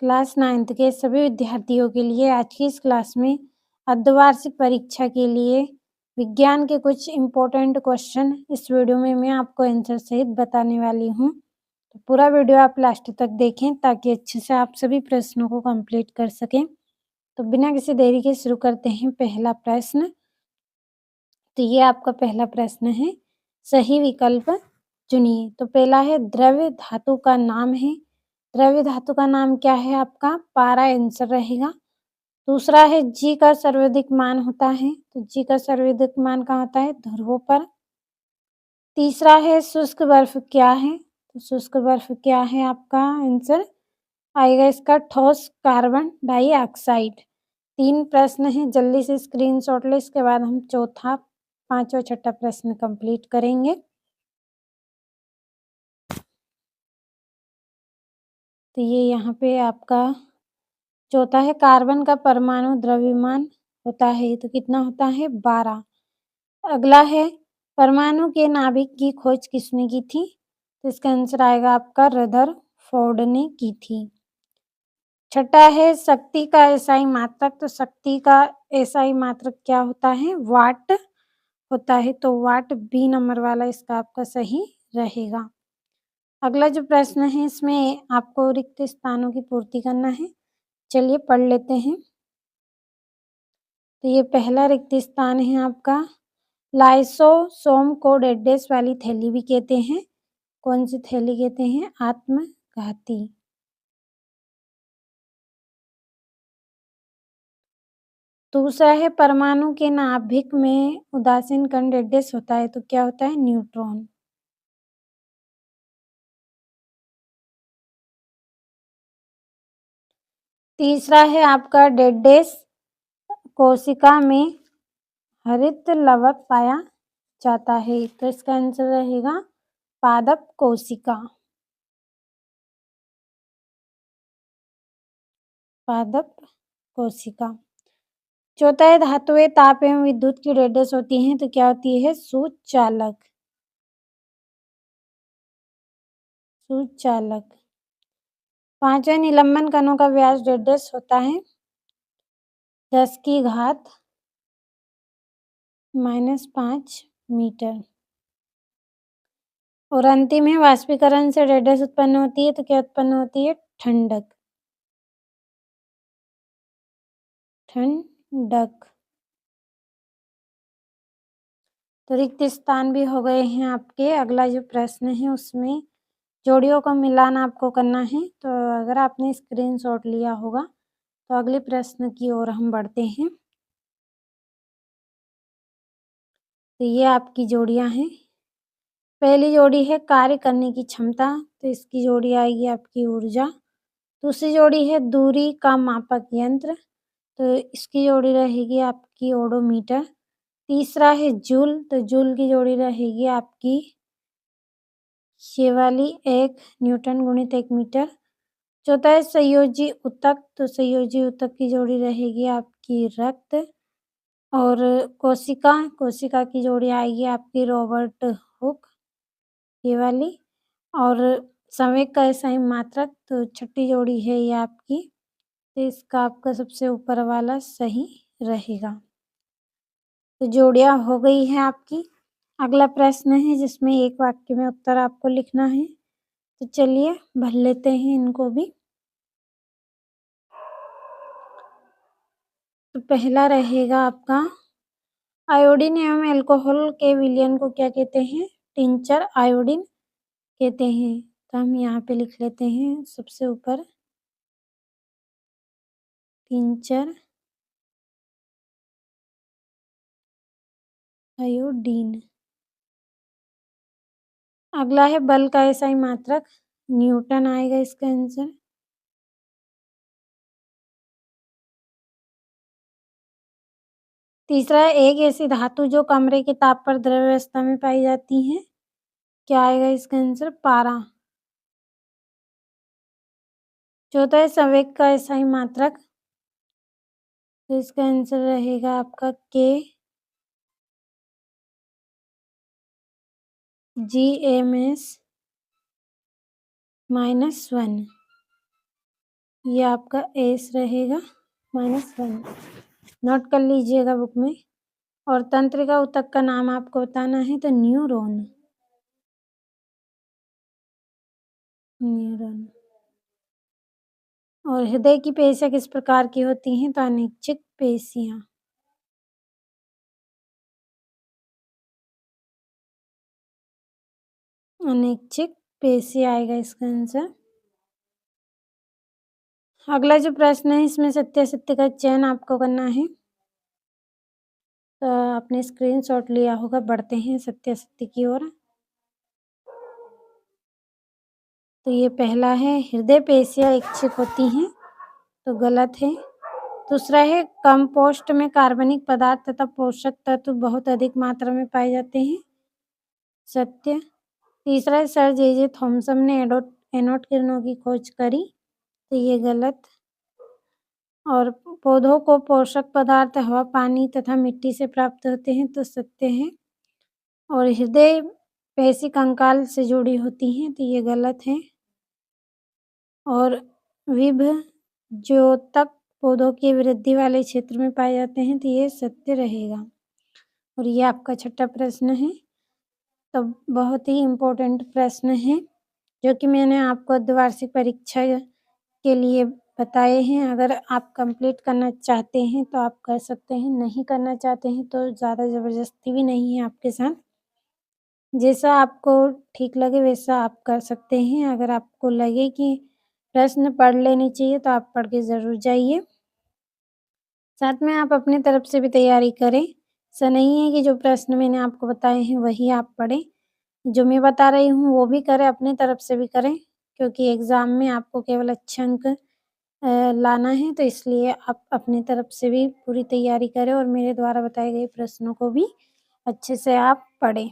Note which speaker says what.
Speaker 1: Class 9th के सभी विद्यार्थियों के लिए आज की इस क्लास में अर्धवार्षिक परीक्षा के लिए विज्ञान के कुछ इम्पोर्टेंट क्वेश्चन इस वीडियो में मैं आपको आंसर सहित बताने वाली हूँ। तो पूरा वीडियो आप लास्ट तक देखें ताकि अच्छे से आप सभी प्रश्नों को कंप्लीट कर सकें। तो बिना किसी देरी के शुरू करते हैं पहला प्रश्न। तो ये आपका पहला प्रश्न है, सही विकल्प चुनिए। तो पहला है द्रव्य धातु का नाम है। द्रव्य धातु का नाम क्या है आपका? पारा आंसर रहेगा। दूसरा है जी का सर्वाधिक मान होता है। तो जी का सर्वाधिक मान कहाँ होता है? ध्रुवों पर। तीसरा है शुष्क बर्फ क्या है? तो शुष्क बर्फ क्या है आपका आंसर आएगा इसका? ठोस कार्बन डाइऑक्साइड। 3 प्रश्न हैं, जल्दी से स्क्रीनशॉट लें, इसके बाद हम चौथा, पांचवा, छठा प्रश्न कंप्लीट करेंगे। तो ये यहाँ पे आपका चौथा है, कार्बन का परमाणु द्रव्यमान होता है तो कितना होता है? 12। अगला है, परमाणु के नाभिक की खोज किसने की थी? तो इसका आंसर आएगा आपका रदरफोर्ड ने की थी। छठा है, शक्ति का एसआई मात्रक। तो शक्ति का एसआई मात्रक क्या होता है? वाट होता है। तो वाट बी नंबर वाला इसका आपका सही रहेगा। अगला जो प्रश्न है इसमें आपको रिक्त स्थानों की पूर्ति करना है। चलिए पढ़ लेते हैं। तो ये पहला रिक्त स्थान है आपका, लाइसोसोम को डेडेस वाली थैली भी कहते हैं। कौन सी थैली कहते हैं? आत्मघाती। दूसरा है, परमाणु के नाभिक में उदासीन कण डेडेस होता है तो क्या होता है? न्यूट्रॉन। तीसरा है आपका, डेडेस कोशिका में हरित लवक पाया जाता है तो इसका आंसर रहेगा पादप कोशिका। पादप कोशिका। चौथा है, धातुएं ताप एवं विद्युत की डेडेस होती हैं तो क्या होती है? सुचालक। सुचालक। पांचवा, निलंबन कणों का व्यास डेडेस होता है 10 की घात -5 मीटर। और अंतिम है, वाष्पीकरण से डेडेस उत्पन्न होती है तो क्या उत्पन्न होती है? ठंडक। ठंडक। तो रिक्त स्थान भी हो गए हैं आपके। अगला जो प्रश्न है उसमें जोड़ियों का मिलान आपको करना है। तो अगर आपने स्क्रीनशॉट लिया होगा तो अगले प्रश्न की ओर हम बढ़ते हैं। तो ये आपकी जोड़ियां हैं। पहली जोड़ी है कार्य करने की क्षमता, तो इसकी जोड़ी आएगी आपकी ऊर्जा। दूसरी जोड़ी है दूरी का मापक यंत्र, तो इसकी जोड़ी रहेगी आपकी ओडोमीटर। तीसरा है जूल, तो जूल की जोड़ी रहेगी आपकी ये वाली 1 न्यूटन गुणित 1 मीटर। चौथा है संयोजी ऊतक, तो संयोजी ऊतक की जोड़ी रहेगी आपकी रक्त। और कोशिका, कोशिका की जोड़ी आएगी आपकी रॉबर्ट हुक, ये वाली। और संवेग का एसआई मात्रक, तो छठी जोड़ी है ये आपकी। तो इसका आपका सबसे ऊपर वाला सही रहेगा। तो जोड़ियां हो गई हैं आपकी। अगला प्रश्न है जिसमें एक वाक्य में उत्तर आपको लिखना है। तो चलिए भर लेते हैं इनको भी। तो पहला रहेगा आपका, आयोडीन एवं अल्कोहल के विलयन को क्या कहते हैं? टिंचर आयोडीन कहते हैं। तो हम यहाँ पे लिख लेते हैं सबसे ऊपर टिंचर आयोडीन। अगला है बल का एसआई मात्रक, न्यूटन आएगा इसका आंसर। तीसरा है, एक ऐसी धातु जो कमरे के ताप पर द्रव्य अवस्था में पाई जाती है, क्या आएगा इसका आंसर? पारा। चौथा है संवेग का एसआई मात्रक, तो इसका आंसर रहेगा आपका के GMS -1। ये आपका एस रहेगा -1 नोट कर लीजिएगा बुक में। और तंत्रिका ऊतक का नाम आपको बताना है तो न्यूरॉन। और हृदय की पेशियाँ किस प्रकार की होती हैं तो अनैच्छिक पेशियाँ। अनैच्छिक पेशियाँ आएगा इसका आंसर। अगला जो प्रश्न है इसमें सत्य-असत्य का चयन आपको करना है। तो आपने स्क्रीनशॉट लिया होगा, बढ़ते हैं सत्य-असत्य की ओर। तो ये पहला है, हृदय पेशियाँ ऐच्छिक होती हैं, तो गलत है। दूसरा है, कंपोस्ट में कार्बनिक पदार्थ तथा पोषक तत्व बहुत अधिक मात्रा में पाए जाते हैं, सत्य। तीसरा है, सर जे थॉमसन ने एनोड किरणों की खोज करी, तो ये गलत। और पौधों को पोषक पदार्थ हवा, पानी तथा मिट्टी से प्राप्त होते हैं, तो सत्य है। और हृदय पेशी कंकाल से जुड़ी होती हैं, तो ये गलत है। और विभज्योतक पौधों के वृद्धि वाले क्षेत्र में पाए जाते हैं, तो ये सत्य रहेगा। और ये आपका छठा प्रश्न है, तो बहुत ही इम्पोर्टेंट प्रश्न है जो कि मैंने आपको अर्धवार्षिक परीक्षा के लिए बताए हैं। अगर आप कंप्लीट करना चाहते हैं तो आप कर सकते हैं, नहीं करना चाहते हैं तो ज़्यादा ज़बरदस्ती भी नहीं है आपके साथ। जैसा आपको ठीक लगे वैसा आप कर सकते हैं। अगर आपको लगे कि प्रश्न पढ़ लेने चाहिए तो आप पढ़ के ज़रूर जाइए। साथ में आप अपनी तरफ से भी तैयारी करें। ऐसा नहीं है कि जो प्रश्न मैंने आपको बताए हैं वही आप पढ़ें। जो मैं बता रही हूँ वो भी करें, अपनी तरफ से भी करें, क्योंकि एग्ज़ाम में आपको केवल अच्छे अंक लाना है, तो इसलिए आप अपनी तरफ से भी पूरी तैयारी करें और मेरे द्वारा बताए गए प्रश्नों को भी अच्छे से आप पढ़ें।